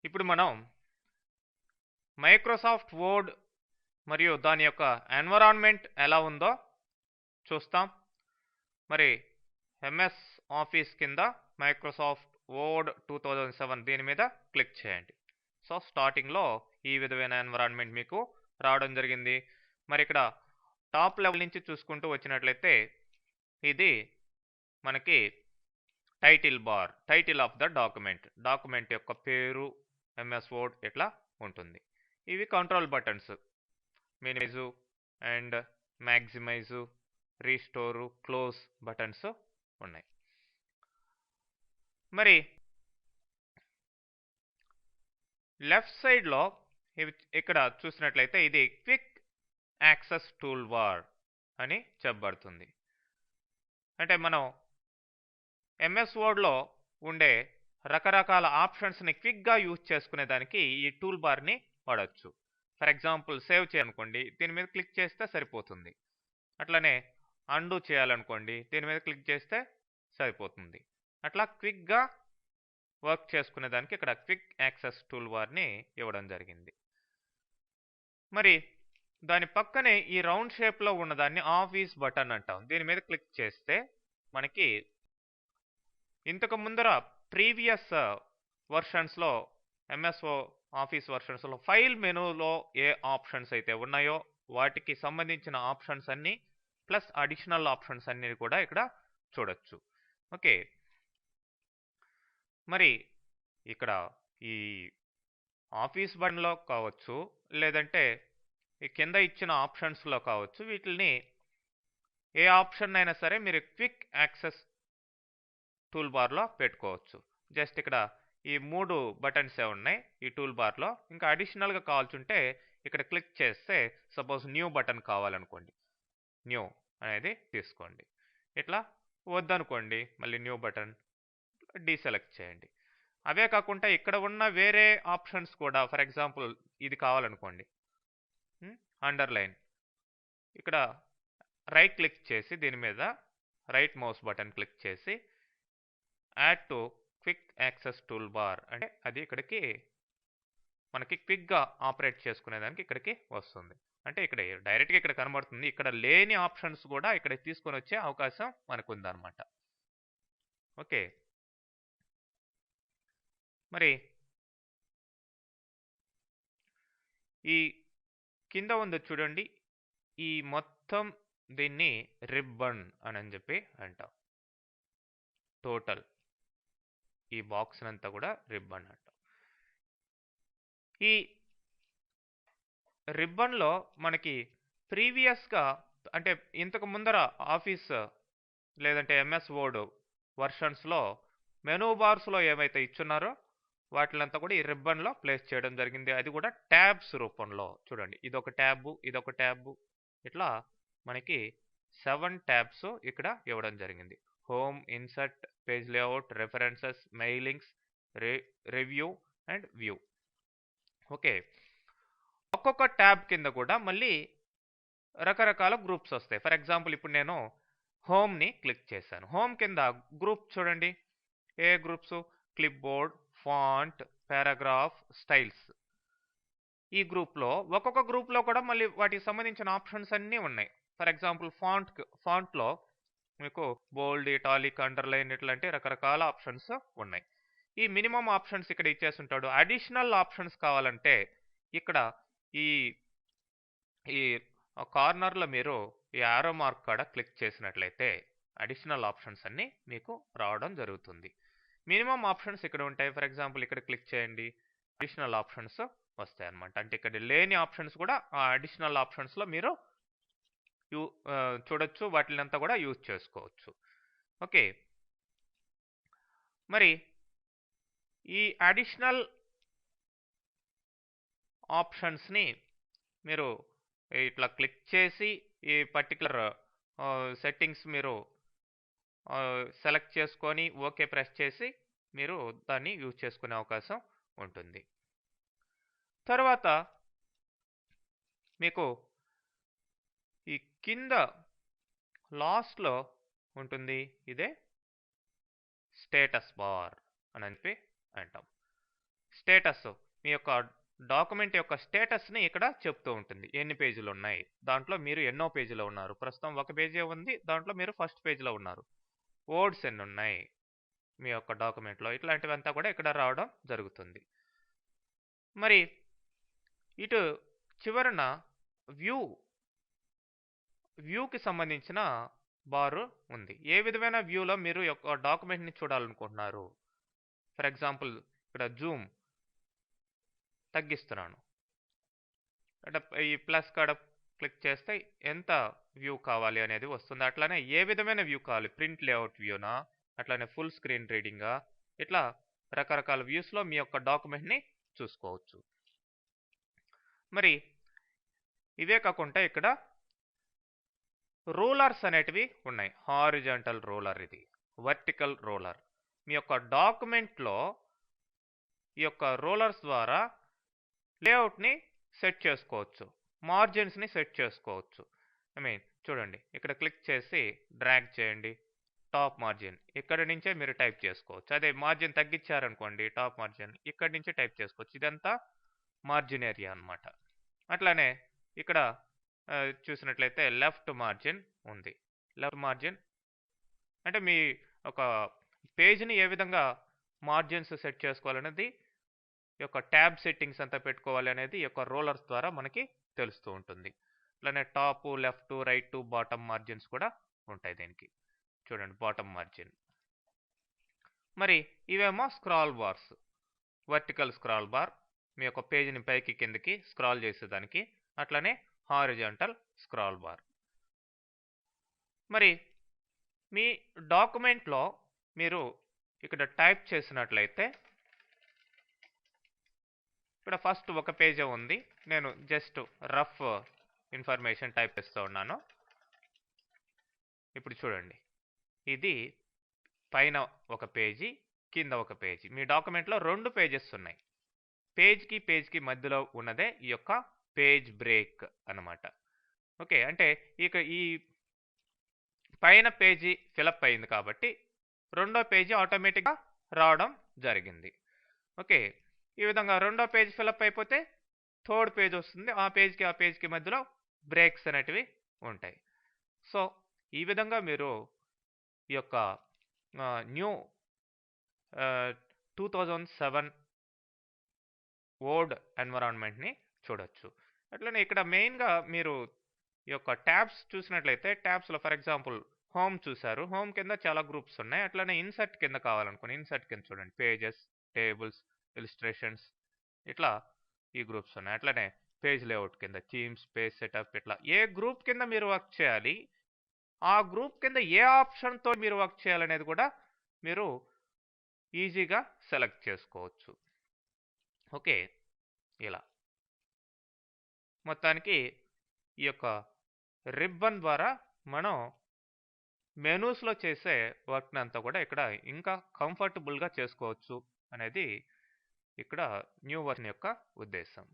ఇప్పుడు మనం Microsoft word మరియు దాని యొక్క ఎన్విరాన్మెంట్ ఎలా ఉందో చూస్తాం. మరి ఎంఎస్ ఆఫీస్ కింద మైక్రోసాఫ్ట్ వర్డ్ 2007 దీని మీద క్లిక్ చేయండి. సో స్టార్టింగ్లో ఈ విధమైన ఎన్విరాన్మెంట్ మీకు రావడం జరిగింది. మరి ఇక్కడ టాప్ లెవెల్ నుంచి చూసుకుంటూ వచ్చినట్లయితే ఇది మనకి title bar, title of the document యొక్క పేరు ఎంఎస్ వర్డ్ ఇట్లా ఉంటుంది. ఇవి control buttons, minimize and maximize, restore, close buttons ఉన్నాయి. మరి లెఫ్ట్ సైడ్లో ఇక్కడ చూసినట్లయితే ఇది క్విక్ యాక్సెస్ టూల్ బార్ అని చెప్పబడుతుంది. అంటే మనం ఎంఎస్ వర్డ్లో ఉండే రకరకాల ఆప్షన్స్ని క్విక్గా యూజ్ చేసుకునేదానికి ఈ టూల్ బార్ని వాడచ్చు. ఫర్ ఎగ్జాంపుల్ సేవ్ చేయాలనుకోండి, దీని మీద క్లిక్ చేస్తే సరిపోతుంది. అట్లనే అండూ చేయాలనుకోండి, దీని మీద క్లిక్ చేస్తే సరిపోతుంది. అట్లా క్విక్గా వర్క్ చేసుకునేదానికి ఇక్కడ క్విక్ యాక్సెస్ టూల్ బార్ని ఇవ్వడం జరిగింది. మరి దాని పక్కనే ఈ రౌండ్ షేప్లో ఉన్నదాన్ని ఆఫీస్ బటన్ అంటాం. దీని మీద క్లిక్ చేస్తే మనకి ఇంతకు ముందర ప్రీవియస్ వర్షన్స్లో ఎంఎస్ ఆఫీస్ వర్షన్స్లో ఫైల్ మెనూలో ఏ ఆప్షన్స్ అయితే ఉన్నాయో వాటికి సంబంధించిన ఆప్షన్స్ అన్నీ ప్లస్ అడిషనల్ ఆప్షన్స్ అన్నీ కూడా ఇక్కడ చూడొచ్చు. ఓకే, మరి ఇక్కడ ఈ ఆఫీస్ బటన్లో కావచ్చు, లేదంటే ఈ కింద ఇచ్చిన ఆప్షన్స్లో కావచ్చు, వీటిని ఏ ఆప్షన్ అయినా సరే మీరు క్విక్ యాక్సెస్ టూల్ బార్లో పెట్టుకోవచ్చు. జస్ట్ ఇక్కడ ఈ 3 బటన్సే ఉన్నాయి ఈ టూల్ బార్లో. ఇంకా అడిషనల్గా కావాల్సింటే ఇక్కడ క్లిక్ చేస్తే సపోజ్ న్యూ బటన్ కావాలనుకోండి, న్యూ అనేది తీసుకోండి. ఇట్లా వద్దనుకోండి మళ్ళీ న్యూ బటన్ డీసెలెక్ట్ చేయండి. అవే కాకుండా ఇక్కడ ఉన్న వేరే ఆప్షన్స్ కూడా, ఫర్ ఎగ్జాంపుల్ ఇది కావాలనుకోండి, అండర్లైన్, ఇక్కడ రైట్ క్లిక్ చేసి దీని మీద రైట్ మౌస్ బటన్ క్లిక్ చేసి add to quick access tool bar అంటే అది ఇక్కడికి మనకి క్విక్గా ఆపరేట్ చేసుకునేదానికి ఇక్కడికి వస్తుంది. అంటే ఇక్కడ డైరెక్ట్గా ఇక్కడ కనబడుతుంది. ఇక్కడ లేని ఆప్షన్స్ కూడా ఇక్కడ తీసుకొని వచ్చే అవకాశం మనకు ఉందన్నమాట. ఓకే, మరి ఈ కింద ఉంది చూడండి, ఈ మొత్తం దీన్ని రిబ్బన్ అని చెప్పి అంటాం. టోటల్ ఈ బాక్స్ అంతా కూడా రిబ్బన్ అంటాం. ఈ రిబ్బన్లో మనకి ప్రీవియస్గా అంటే ఇంతకు ముందర ఆఫీస్ లేదంటే ఎంఎస్ వర్డ్ వర్షన్స్లో మెనూ బార్స్లో ఏవైతే ఇచ్చున్నారో వాటిలంతా కూడా ఈ రిబ్బన్లో ప్లేస్ చేయడం జరిగింది. అది కూడా ట్యాబ్స్ రూపంలో. చూడండి, ఇదొక ట్యాబు, ఇదొక ట్యాబు, ఇట్లా మనకి 7 ట్యాబ్స్ ఇక్కడ ఇవ్వడం జరిగింది. Home, insert, page layout, references, mailings, review and view. Okay, ఒక్కొక్క ట్యాబ్ కింద కూడా మళ్ళీ రకరకాల గ్రూప్స్ వస్తాయి. ఫర్ ఎగ్జాంపుల్ ఇప్పుడు నేను హోమ్ని క్లిక్ చేశాను. హోమ్ కింద గ్రూప్ చూడండి, ఏ groups, clipboard, font, paragraph, styles. ఈ గ్రూప్లో ఒక్కొక్క గ్రూప్లో కూడా మళ్ళీ వాటికి సంబంధించిన ఆప్షన్స్ అన్నీ ఉన్నాయి. ఫర్ ఎగ్జాంపుల్ ఫాంట్లో మీకు బోల్డ్, ఇటాలిక్, అండర్లైన్ ఇట్లాంటి రకరకాల ఆప్షన్స్ ఉన్నాయి. ఈ మినిమం ఆప్షన్స్ ఇక్కడ ఇచ్చేస్తుంటాడు. అడిషనల్ ఆప్షన్స్ కావాలంటే ఇక్కడ ఈ ఈ కార్నర్లో మీరు ఈ ఆరో మార్క్ కాడ క్లిక్ చేసినట్లయితే అడిషనల్ ఆప్షన్స్ అన్నీ మీకు రావడం జరుగుతుంది. మినిమం ఆప్షన్స్ ఇక్కడ ఉంటాయి. ఫర్ ఎగ్జాంపుల్ ఇక్కడ క్లిక్ చేయండి, అడిషనల్ ఆప్షన్స్ వస్తాయి అన్నమాట. అంటే ఇక్కడ లేని ఆప్షన్స్ కూడా ఆ అడిషనల్ ఆప్షన్స్లో మీరు చూడొచ్చు, వాటిని అంతా కూడా యూజ్ చేసుకోవచ్చు. ఓకే, మరి ఈ అడిషనల్ ఆప్షన్స్ని మీరు ఇట్లా క్లిక్ చేసి ఈ పర్టికులర్ సెట్టింగ్స్ మీరు సెలెక్ట్ చేసుకొని ఓకే ప్రెస్ చేసి మీరు దాన్ని యూజ్ చేసుకునే అవకాశం ఉంటుంది. తర్వాత మీకు ఈ కింద లాస్ట్లో ఉంటుంది, ఇదే స్టేటస్ బార్ అని చెప్పి అంటాం. స్టేటస్ మీ యొక్క డాక్యుమెంట్ యొక్క స్టేటస్ని ఇక్కడ చెప్తూ ఉంటుంది. ఎన్ని పేజీలు ఉన్నాయి, దాంట్లో మీరు ఎన్నో పేజీలో ఉన్నారు. ప్రస్తుతం ఒక పేజీ ఉంది, దాంట్లో మీరు ఫస్ట్ పేజీలో ఉన్నారు. వర్డ్స్ ఎన్ని ఉన్నాయి మీ యొక్క డాక్యుమెంట్లో, ఇట్లాంటివంతా కూడా ఇక్కడ రావడం జరుగుతుంది. మరి ఇటు చివరన వ్యూకి సంబంధించిన బారు ఉంది. ఏ విధమైన వ్యూలో మీరు యొక్క డాక్యుమెంట్ని చూడాలనుకుంటున్నారు. ఫర్ ఎగ్జాంపుల్ ఇక్కడ జూమ్ తగ్గిస్తున్నాను, అంటే ఈ ప్లస్ కాడ క్లిక్ చేస్తే ఎంత వ్యూ కావాలి అనేది వస్తుంది. అట్లానే ఏ విధమైన వ్యూ కావాలి, ప్రింట్ లేఅవుట్ వ్యూనా, అట్లానే ఫుల్ స్క్రీన్ రీడింగా, ఇట్లా రకరకాల వ్యూస్లో మీ యొక్క డాక్యుమెంట్ని చూసుకోవచ్చు. మరి ఇవే కాకుండా ఇక్కడ రూలర్స్ అనేటివి ఉన్నాయి. హారిజాంటల్ రూలర్, ఇది వర్టికల్ రూలర్. మీ యొక్క డాక్యుమెంట్లో ఈ యొక్క రూలర్స్ ద్వారా లేఅవుట్ని సెట్ చేసుకోవచ్చు, మార్జిన్స్ని సెట్ చేసుకోవచ్చు. చూడండి, ఇక్కడ క్లిక్ చేసి డ్రాగ్ చేయండి, టాప్ మార్జిన్ ఇక్కడి నుంచే మీరు టైప్ చేసుకోవచ్చు. అదే మార్జిన్ తగ్గించారనుకోండి, టాప్ మార్జిన్ ఇక్కడి నుంచి టైప్ చేసుకోవచ్చు. ఇదంతా మార్జిన్ ఏరియా అనమాట. అట్లానే ఇక్కడ చూసినట్లయితే లెఫ్ట్ మార్జిన్ ఉంది. లెఫ్ట్ మార్జిన్ అంటే మీ ఒక పేజ్ని ఏ విధంగా మార్జిన్స్ సెట్ చేసుకోవాలనేది, ఈ యొక్క ట్యాబ్ సెట్టింగ్స్ అంతా పెట్టుకోవాలి అనేది ఈ యొక్క రోలర్స్ ద్వారా మనకి తెలుస్తూ ఉంటుంది. అలానే top, left, right, bottom margins కూడా ఉంటాయి దీనికి. చూడండి, బాటమ్ మార్జిన్. మరి ఇవేమో scroll bars, vertical scroll bar మీ యొక్క పేజీని పైకి కిందకి స్క్రాల్ చేసేదానికి. అట్లానే హారిజాంటల్ స్క్రాల్ బార్. మరి మీ డాక్యుమెంట్లో మీరు ఇక్కడ టైప్ చేసినట్లయితే ఇక్కడ ఫస్ట్ ఒక పేజీ ఉంది, నేను జస్ట్ రఫ్ ఇన్ఫర్మేషన్ టైప్ చేస్తూ ఉన్నాను. ఇప్పుడు చూడండి, ఇది పైన ఒక పేజీ, కింద ఒక పేజీ. మీ డాక్యుమెంట్లో 2 పేజెస్ ఉన్నాయి. పేజ్కి మధ్యలో ఉన్నదే ఈ యొక్క పేజ్ బ్రేక్ అన్నమాట. ఓకే, అంటే ఇక ఈ పైన పేజీ ఫిలప్ అయింది కాబట్టి రెండో పేజీ ఆటోమేటిక్గా రావడం జరిగింది. ఓకే, ఈ విధంగా రెండో పేజ్ ఫిలప్ అయిపోతే థర్డ్ పేజ్ వస్తుంది. ఆ పేజ్కి మధ్యలో బ్రేక్స్ అనేటివి ఉంటాయి. సో ఈ విధంగా మీరు ఈ యొక్క న్యూ 2007 వర్డ్ ఎన్విరాన్మెంట్ని చూడొచ్చు. అట్లనే ఇక్కడ మెయిన్గా మీరు ఈ యొక్క ట్యాబ్స్ చూసినట్లయితే, ట్యాబ్స్లో ఫర్ ఎగ్జాంపుల్ హోమ్ చూసారు, హోమ్ కింద చాలా గ్రూప్స్ ఉన్నాయి. అట్లనే ఇన్సర్ట్ కింద కావాలనుకోండి, ఇన్సర్ట్ కింద చూడండి, పేజెస్, టేబుల్స్, ఇలిస్ట్రేషన్స్, ఇట్లా ఈ గ్రూప్స్ ఉన్నాయి. అట్లనే పేజ్ లేఅవుట్ కింద థీమ్స్, పేజ్ సెటప్, ఇట్లా ఏ గ్రూప్ కింద మీరు వర్క్ చేయాలి, ఆ గ్రూప్ కింద ఏ ఆప్షన్తో మీరు వర్క్ చేయాలనేది కూడా మీరు ఈజీగా సెలెక్ట్ చేసుకోవచ్చు. ఓకే, ఇలా మొత్తానికి ఈ యొక్క రిబ్బన్ ద్వారా మనం మెనూస్లో చేసే వర్క్ని అంతా కూడా ఇక్కడ ఇంకా కంఫర్టబుల్గా చేసుకోవచ్చు అనేది ఇక్కడ న్యూ వర్షన్ యొక్క ఉద్దేశం.